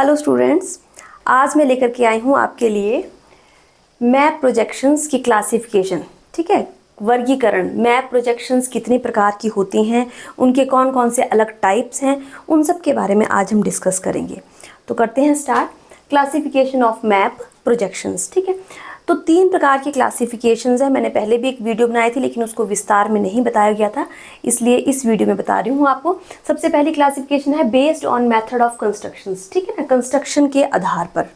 Hello students, आज मैं लेकर के आई हूँ आपके लिए मैप प्रोजेक्शंस की क्लासिफिकेशन। ठीक है, वर्गीकरण। मैप प्रोजेक्शंस कितनी प्रकार की होती हैं, उनके कौन कौन से अलग टाइप्स हैं, उन सब के बारे में आज हम डिस्कस करेंगे। तो करते हैं start. Classification of map projections. ठीक है, तो 3 प्रकार की क्लासिफिकेशंस हैं। मैंने पहले भी एक वीडियो बनाई थी लेकिन उसको विस्तार में नहीं बताया गया था, इसलिए इस वीडियो में बता रही हूँ आपको। सबसे पहली क्लासिफिकेशन है based on method of constructions. ठीक है ना, कंस्ट्रक्शन के आधार पर।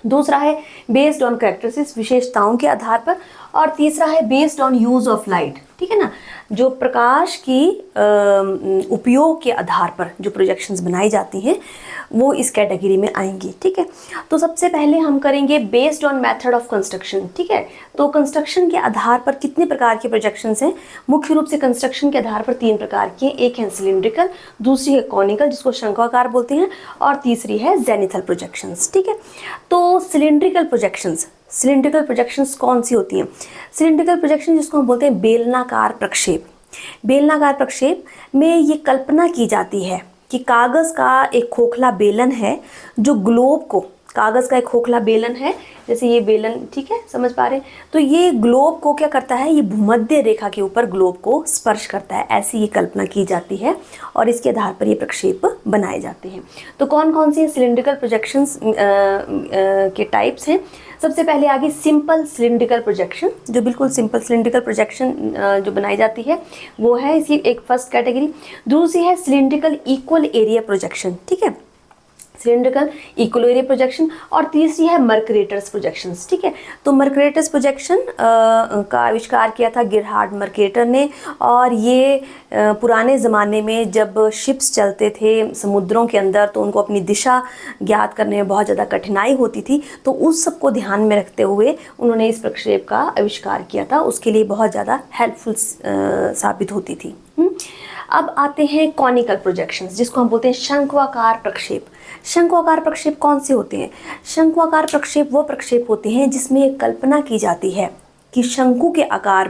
दूसरा है बेस्ड ऑन कैरेक्टरिस्टिक्स, विशेषताओं के आधार पर। और तीसरा है based on use of light. ठीक है ना, जो प्रकाश की उपयोग के आधार पर जो प्रोजेक्शंस बनाई जाती हैं वो इस कैटेगरी में आएंगी। ठीक है, तो सबसे पहले हम करेंगे based on method of construction. ठीक है, तो कंस्ट्रक्शन के आधार पर कितने प्रकार के प्रोजेक्शंस हैं? मुख्य रूप से कंस्ट्रक्शन के आधार पर 3 प्रकार की हैं। एक है सिलिंड्रिकल, दूसरी है कॉनिकल जिसको शंक्वाकार बोलते हैं, और तीसरी है जेनिथल प्रोजेक्शंस। ठीक है, तो सिलिंड्रिकल प्रोजेक्शंस कौन सी होती हैं? सिलिंड्रिकल प्रोजेक्शन जिसको हम बोलते हैं बेलनाकार प्रक्षेप। बेलनाकार प्रक्षेप में ये कल्पना की जाती है कि कागज़ का एक खोखला बेलन है जो ग्लोब को, कागज़ का एक खोखला बेलन है, जैसे ये बेलन, ठीक है, समझ पा रहे हैं? तो ये ग्लोब को क्या करता है, ये भूमध्य रेखा के ऊपर ग्लोब को स्पर्श करता है, ऐसी ये कल्पना की जाती है और इसके आधार पर ये प्रक्षेप बनाए जाते हैं। तो कौन कौन से सिलिंड्रिकल प्रोजेक्शंस के टाइप्स हैं? सबसे पहले आगे सिंपल सिलिंड्रिकल प्रोजेक्शन, जो बिल्कुल सिंपल सिलिंड्रिकल प्रोजेक्शन जो बनाई जाती है वो है इसकी एक फर्स्ट कैटेगरी। दूसरी है सिलिंड्रिकल इक्वल एरिया प्रोजेक्शन। ठीक है, सिलिंड्रिकल इक्वल एरिया प्रोजेक्शन। और तीसरी है मर्करेटर्स प्रोजेक्शंस। ठीक है, तो मर्करेटर्स प्रोजेक्शन का आविष्कार किया था गिरहार्ड मर्केटर ने। और ये पुराने ज़माने में जब शिप्स चलते थे समुद्रों के अंदर तो उनको अपनी दिशा ज्ञात करने में बहुत ज़्यादा कठिनाई होती थी, तो उस सब को ध्यान में रखते हुए उन्होंने इस प्रक्षेप का आविष्कार किया था। उसके लिए बहुत ज़्यादा हेल्पफुल साबित होती थी। अब आते हैं कॉनिकल प्रोजेक्शंस जिसको हम बोलते हैं शंक्वाकार प्रक्षेप। शंक्वाकार प्रक्षेप कौन से होते हैं? शंक्वाकार प्रक्षेप वो प्रक्षेप होते हैं जिसमें एक कल्पना की जाती है कि शंकु के आकार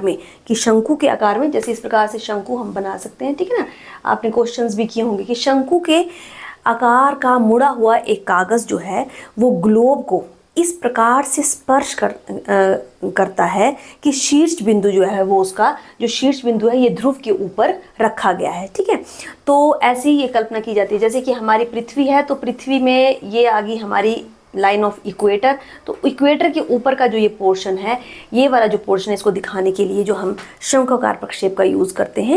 में, जैसे इस प्रकार से शंकु हम बना सकते हैं। ठीक है ना, आपने क्वेश्चंस भी किए होंगे कि शंकु के आकार का मुड़ा हुआ एक कागज़ जो है वो ग्लोब को इस प्रकार से स्पर्श करता है कि शीर्ष बिंदु जो है वो उसका जो शीर्ष बिंदु है ये ध्रुव के ऊपर रखा गया है। ठीक है, तो ऐसी ये कल्पना की जाती है जैसे कि हमारी पृथ्वी है, तो पृथ्वी में ये आ गई हमारी लाइन ऑफ इक्वेटर, तो इक्वेटर के ऊपर का जो ये पोर्शन है, ये वाला जो पोर्शन है, इसको दिखाने के लिए जो हम शंक्वाकार प्रक्षेप का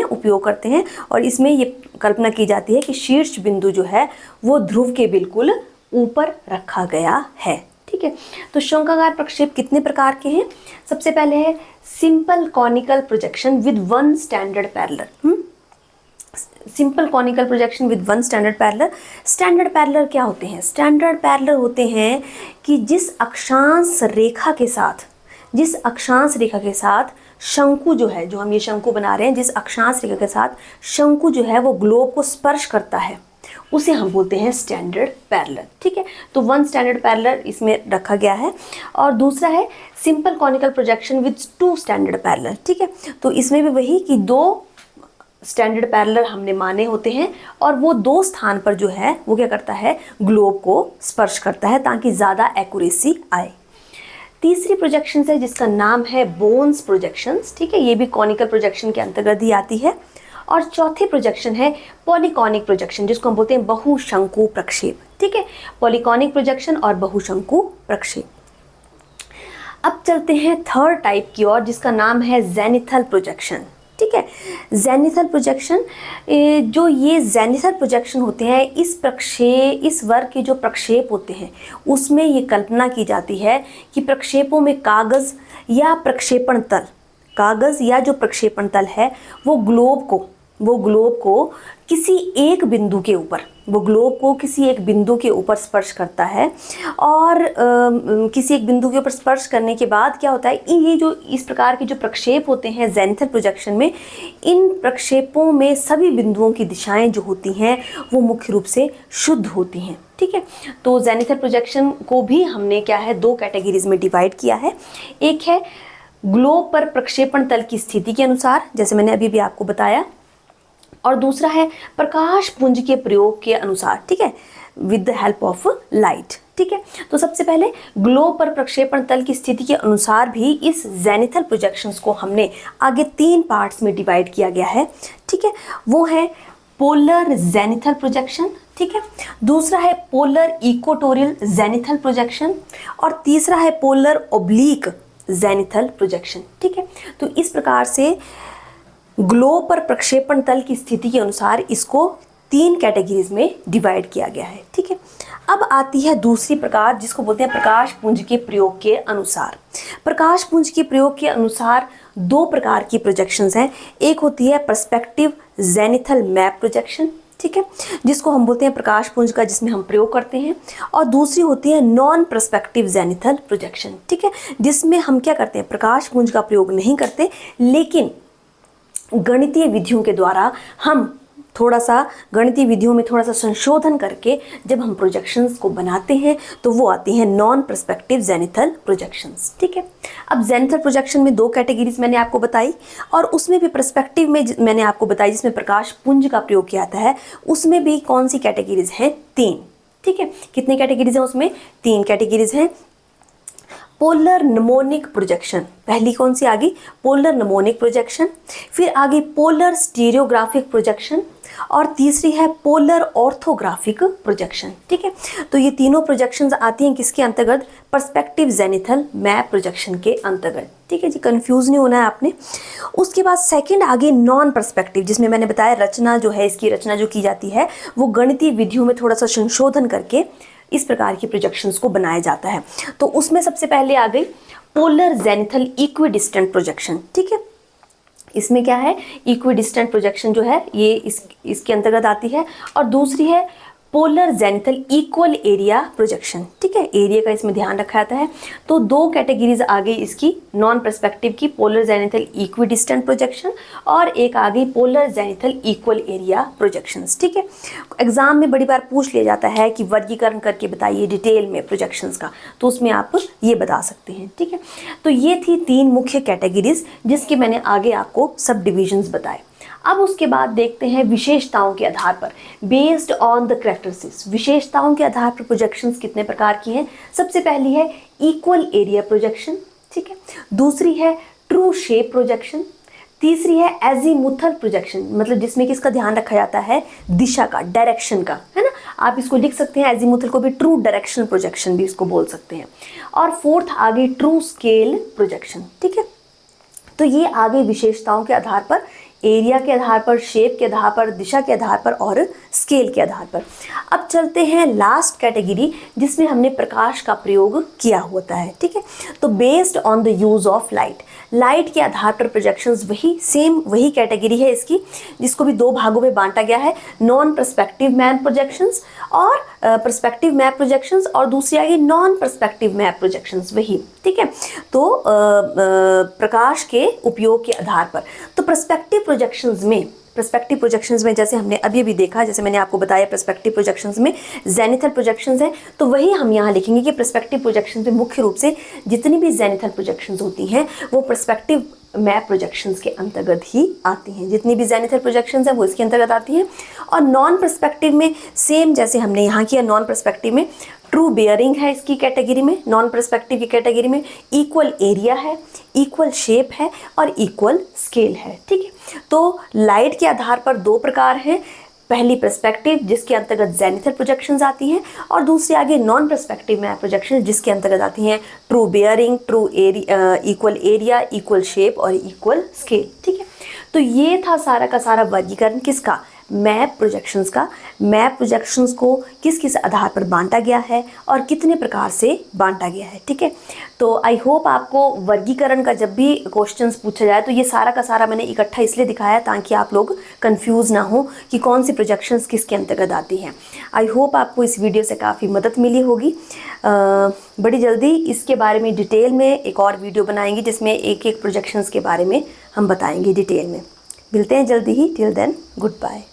उपयोग करते हैं। और इसमें ये कल्पना की जाती है कि शीर्ष बिंदु जो है वो ध्रुव के बिल्कुल ऊपर रखा गया है। ठीक है, तो शंक्वाकार प्रक्षेप कितने प्रकार के हैं? सबसे पहले है simple conical projection with one standard parallel. Simple conical projection with one standard parallel. Standard parallel क्या होते हैं? स्टैंडर्ड पैरेलल होते हैं कि जिस अक्षांश रेखा के साथ शंकु जो है, जो हम ये शंकु बना रहे हैं, जिस अक्षांश रेखा के साथ शंकु जो है वो ग्लोब को स्पर्श करता है उसे हम बोलते हैं स्टैंडर्ड पैरेलल। ठीक है, तो वन स्टैंडर्ड पैरेलल इसमें रखा गया है। और दूसरा है simple conical projection with 2 standard parallel. ठीक है, तो इसमें भी वही कि 2 स्टैंडर्ड पैरेलल हमने माने होते हैं और वो 2 स्थान पर जो है वो क्या करता है, ग्लोब को स्पर्श करता है ताकि ज़्यादा एक्यूरेसी आए। तीसरी प्रोजेक्शन है जिसका नाम है बोन्स प्रोजेक्शंस। ठीक है, ये भी कॉनिकल प्रोजेक्शन के अंतर्गत ही आती है। और चौथी प्रोजेक्शन है पॉलीकॉनिक प्रोजेक्शन जिसको हम बोलते हैं बहुशंकु प्रक्षेप। ठीक है, पॉलीकॉनिक प्रोजेक्शन और बहुशंकु प्रक्षेप। अब चलते हैं थर्ड टाइप की ओर जिसका नाम है जेनिथल प्रोजेक्शन। ठीक है, जेनिथल प्रोजेक्शन, जो ये जेनिथल प्रोजेक्शन होते हैं इस वर्ग के जो प्रक्षेप होते हैं उसमें ये कल्पना की जाती है कि प्रक्षेपों में कागज़ या जो प्रक्षेपण तल है वो ग्लोब को किसी एक बिंदु के ऊपर स्पर्श करता है। और किसी एक बिंदु के ऊपर स्पर्श करने के बाद क्या होता है, ये जो इस प्रकार के जो प्रक्षेप होते हैं जेनिथल प्रोजेक्शन में, इन प्रक्षेपों में सभी बिंदुओं की दिशाएं जो होती हैं वो मुख्य रूप से शुद्ध होती हैं। ठीक है, तो जेनिथल प्रोजेक्शन को भी हमने क्या है 2 कैटेगरीज में डिवाइड किया है। एक है ग्लोब पर प्रक्षेपण तल की स्थिति के अनुसार, जैसे मैंने अभी भी आपको बताया, और दूसरा है प्रकाश पुंज के प्रयोग के अनुसार। ठीक है, with the help of light. ठीक है, तो सबसे पहले ग्लोब पर प्रक्षेपण तल की स्थिति के अनुसार भी इस जेनिथल प्रोजेक्शंस को हमने आगे 3 पार्ट्स में डिवाइड किया गया है। ठीक है, वो है पोलर जेनिथल प्रोजेक्शन, ठीक है, दूसरा है पोलर इक्वेटोरियल जेनिथल प्रोजेक्शन और तीसरा है पोलर ओब्लिक जेनिथल प्रोजेक्शन। ठीक है, तो इस प्रकार से ग्लोब पर प्रक्षेपण तल की स्थिति के अनुसार इसको 3 कैटेगरीज में डिवाइड किया गया है। ठीक है, अब आती है दूसरी प्रकार जिसको बोलते हैं प्रकाश पुंज के प्रयोग के अनुसार। प्रकाश पुंज के प्रयोग के अनुसार 2 प्रकार की प्रोजेक्शंस हैं। एक होती है पर्सपेक्टिव जेनिथल मैप प्रोजेक्शन, ठीक है, जिसको हम बोलते हैं प्रकाश पुंज का जिसमें हम प्रयोग करते हैं, और दूसरी होती है नॉन पर्सपेक्टिव जेनिथल प्रोजेक्शन। ठीक है, जिसमें हम क्या करते हैं, प्रकाश पुंज का प्रयोग नहीं करते, लेकिन गणितीय विधियों के द्वारा हम थोड़ा सा गणितीय विधियों में थोड़ा सा संशोधन करके जब हम प्रोजेक्शंस को बनाते हैं तो वो आती हैं नॉन पर्सपेक्टिव जेनिथल प्रोजेक्शंस। ठीक है, अब जेनिथल प्रोजेक्शन में 2 कैटेगरीज मैंने आपको बताई, और उसमें भी पर्सपेक्टिव में मैंने आपको बताई जिसमें प्रकाश पुंज का प्रयोग किया जाता है, उसमें भी कौन सी कैटेगरीज हैं, 3। ठीक है, कितनी कैटेगरीज हैं उसमें, 3 कैटेगरीज हैं। पोलर नमोनिक प्रोजेक्शन, पहली कौन सी आ गई, पोलर नमोनिक प्रोजेक्शन, फिर आगे पोलर स्टीरियोग्राफिक प्रोजेक्शन, और तीसरी है पोलर ऑर्थोग्राफिक प्रोजेक्शन। ठीक है, तो ये तीनों प्रोजेक्शंस आती हैं किसके अंतर्गत, पर्सपेक्टिव जेनिथल मैप प्रोजेक्शन के अंतर्गत। ठीक है जी, कंफ्यूज नहीं होना है आपने। उसके बाद सेकंड आगे नॉन पर्सपेक्टिव, जिसमें मैंने बताया रचना जो है, इसकी रचना जो की जाती है वो गणितीय विधियों में थोड़ा सा संशोधन करके इस प्रकार की प्रोजेक्शंस को बनाया जाता है। तो उसमें सबसे पहले आ गई पोलर जेनिथल इक्विडिस्टेंट प्रोजेक्शन। ठीक है, इसमें क्या है, इक्विडिस्टेंट प्रोजेक्शन जो है ये इसके अंतर्गत आती है, और दूसरी है पोलर जेनिथल इक्वल एरिया प्रोजेक्शन। ठीक है, एरिया का इसमें ध्यान रखा जाता है। तो 2 कैटेगरीज आ गई इसकी नॉन पर्सपेक्टिव की, पोलर जेनिथल इक्विडिस्टेंट प्रोजेक्शन और एक आ गई पोलर जेनिथल इक्वल एरिया प्रोजेक्शंस। ठीक है, एग्जाम में बड़ी बार पूछ लिया जाता है कि वर्गीकरण करके बताइए डिटेल में प्रोजेक्शंस का, तो उसमें आप ये बता सकते हैं। ठीक है, तो ये थी 3 मुख्य कैटेगरीज जिसके मैंने आगे आपको सब डिविजन्स बताए। अब उसके बाद देखते हैं विशेषताओं के आधार पर, बेस्ड ऑन द कैरेक्टरिस्टिक्स, विशेषताओं के आधार पर प्रोजेक्शंस कितने प्रकार की हैं। सबसे पहली है इक्वल एरिया प्रोजेक्शन, ठीक है, दूसरी है ट्रू शेप प्रोजेक्शन, तीसरी है एजीमुथल प्रोजेक्शन, मतलब जिसमें किसका ध्यान रखा जाता है, दिशा का, डायरेक्शन का, है ना, आप इसको लिख सकते हैं एजीमुथल को भी ट्रू डायरेक्शन प्रोजेक्शन भी इसको बोल सकते हैं। और फोर्थ आ गई ट्रू स्केल प्रोजेक्शन। ठीक है, तो ये आ गई विशेषताओं के आधार पर, एरिया के आधार पर, शेप के आधार पर, दिशा के आधार पर और स्केल के आधार पर। अब चलते हैं लास्ट कैटेगरी जिसमें हमने प्रकाश का प्रयोग किया होता है। ठीक है, तो based on the use of light, light के आधार पर प्रोजेक्शंस वही कैटेगरी है इसकी, जिसको भी 2 भागों में बांटा गया है, नॉन पर्सपेक्टिव मैप प्रोजेक्शंस और पर्सपेक्टिव मैप प्रोजेक्शंस, और दूसरी आ गई नॉन पर्सपेक्टिव मैप प्रोजेक्शंस वही। ठीक है, तो प्रकाश के उपयोग के आधार पर, तो पर्सपेक्टिव प्रोजेक्शंस में जैसे हमने अभी भी देखा, जैसे मैंने आपको बताया पर्सपेक्टिव प्रोजेक्शंस में जेनिथल प्रोजेक्शंस हैं, तो वही हम यहाँ लिखेंगे कि पर्सपेक्टिव प्रोजेक्शंस में मुख्य रूप से जितनी भी जेनिथल प्रोजेक्शंस होती हैं वो पर्सपेक्टिव मैप प्रोजेक्शंस के अंतर्गत ही आती हैं। जितनी भी जेनिथल प्रोजेक्शंस हैं वो इसके अंतर्गत आती हैं। और नॉन पर्सपेक्टिव में सेम जैसे हमने यहाँ किया, नॉन पर्सपेक्टिव में ट्रू बेयरिंग है इसकी कैटेगरी में, नॉन पर्सपेक्टिव की कैटेगरी में इक्वल एरिया है, इक्वल शेप है और इक्वल स्केल है। ठीक है, तो लाइट के आधार पर 2 प्रकार हैं, पहली पर्सपेक्टिव जिसके अंतर्गत जेनिथल प्रोजेक्शंस आती हैं, और दूसरी आगे नॉन पर्सपेक्टिव मैप प्रोजेक्शन जिसके अंतर्गत आती हैं true bearing, true area, equal area, equal shape और इक्वल स्केल। ठीक है, तो ये था सारा का सारा वर्गीकरण किसका, मैप प्रोजेक्शंस का। मैप प्रोजेक्शंस को किस किस आधार पर बांटा गया है और कितने प्रकार से बांटा गया है। ठीक है, तो आई होप आपको वर्गीकरण का जब भी क्वेश्चंस पूछा जाए तो ये सारा का सारा मैंने इकट्ठा इसलिए दिखाया ताकि आप लोग कंफ्यूज ना हो कि कौन सी प्रोजेक्शंस किसके अंतर्गत आती हैं। आई होप आपको इस वीडियो से काफ़ी मदद मिली होगी। बड़ी जल्दी इसके बारे में डिटेल में एक और वीडियो बनाएंगे जिसमें एक एक प्रोजेक्शंस के बारे में हम बताएंगे डिटेल में। मिलते हैं जल्दी ही, टिल देन गुड बाय।